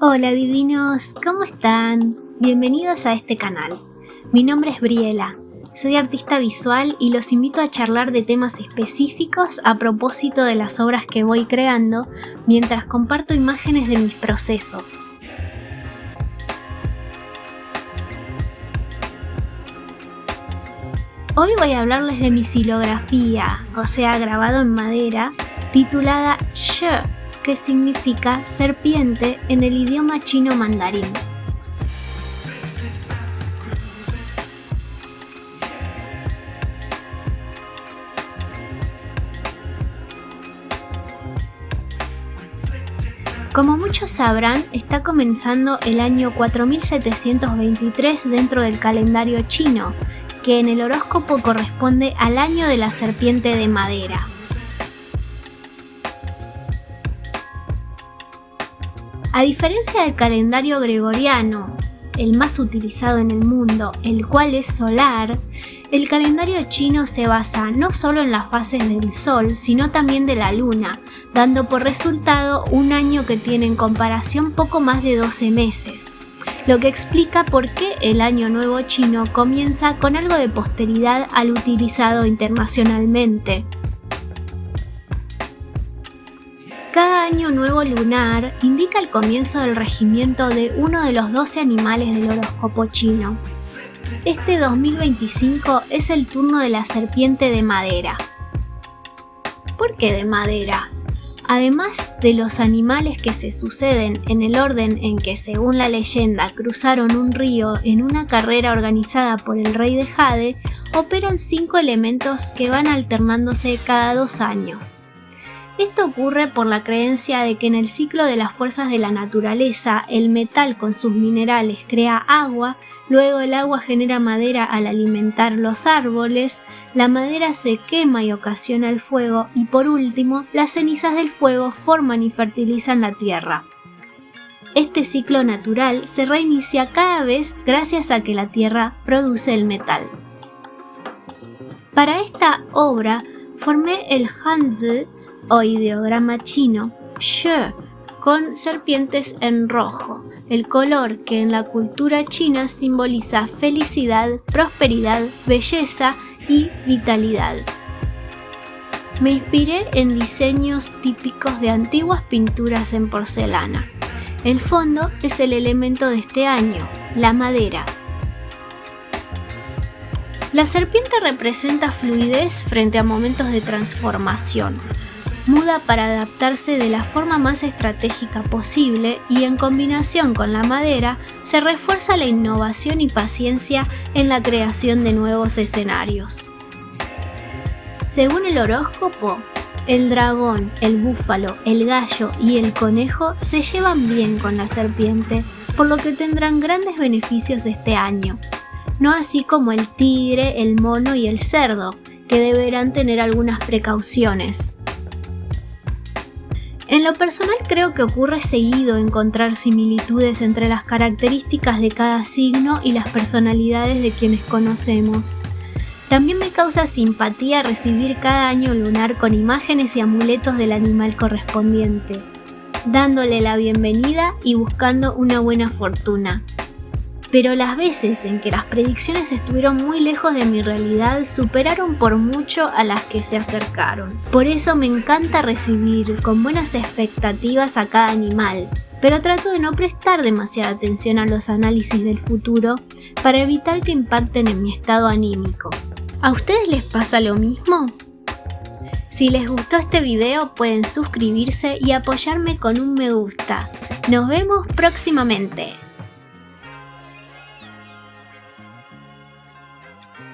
Hola divinos, ¿cómo están? Bienvenidos a este canal. Mi nombre es Briela, soy artista visual y los invito a charlar de temas específicos a propósito de las obras que voy creando mientras comparto imágenes de mis procesos. Hoy voy a hablarles de mi xilografía, o sea grabado en madera, titulada She, que significa serpiente en el idioma chino mandarín. Como muchos sabrán, está comenzando el año 4723 dentro del calendario chino, que en el horóscopo corresponde al año de la serpiente de madera. A diferencia del calendario gregoriano, el más utilizado en el mundo, el cual es solar, el calendario chino se basa no solo en las fases del sol, sino también de la luna, dando por resultado un año que tiene en comparación poco más de 12 meses, lo que explica por qué el Año Nuevo chino comienza con algo de posteridad al utilizado internacionalmente. Cada año nuevo lunar indica el comienzo del regimiento de uno de los 12 animales del horóscopo chino. Este 2025 es el turno de la serpiente de madera. ¿Por qué de madera? Además de los animales que se suceden en el orden en que, según la leyenda, cruzaron un río en una carrera organizada por el rey de Jade, operan 5 elementos que van alternándose cada 2 años. Esto ocurre por la creencia de que en el ciclo de las fuerzas de la naturaleza, el metal con sus minerales crea agua, luego el agua genera madera al alimentar los árboles, la madera se quema y ocasiona el fuego y por último, las cenizas del fuego forman y fertilizan la tierra. Este ciclo natural se reinicia cada vez gracias a que la tierra produce el metal. Para esta obra formé el Hanzi o ideograma chino She con serpientes en rojo, el color que en la cultura china simboliza felicidad, prosperidad, belleza y vitalidad. Me inspiré en diseños típicos de antiguas pinturas en porcelana. El fondo es el elemento de este año, la madera. La serpiente representa fluidez frente a momentos de transformación. Muda para adaptarse de la forma más estratégica posible y en combinación con la madera se refuerza la innovación y paciencia en la creación de nuevos escenarios. Según el horóscopo, el dragón, el búfalo, el gallo y el conejo se llevan bien con la serpiente, por lo que tendrán grandes beneficios este año, no así como el tigre, el mono y el cerdo, que deberán tener algunas precauciones. En lo personal creo que ocurre seguido encontrar similitudes entre las características de cada signo y las personalidades de quienes conocemos. También me causa simpatía recibir cada año lunar con imágenes y amuletos del animal correspondiente, dándole la bienvenida y buscando una buena fortuna. Pero las veces en que las predicciones estuvieron muy lejos de mi realidad superaron por mucho a las que se acercaron. Por eso me encanta recibir con buenas expectativas a cada animal, pero trato de no prestar demasiada atención a los análisis del futuro para evitar que impacten en mi estado anímico. ¿A ustedes les pasa lo mismo? Si les gustó este video pueden suscribirse y apoyarme con un me gusta. Nos vemos próximamente.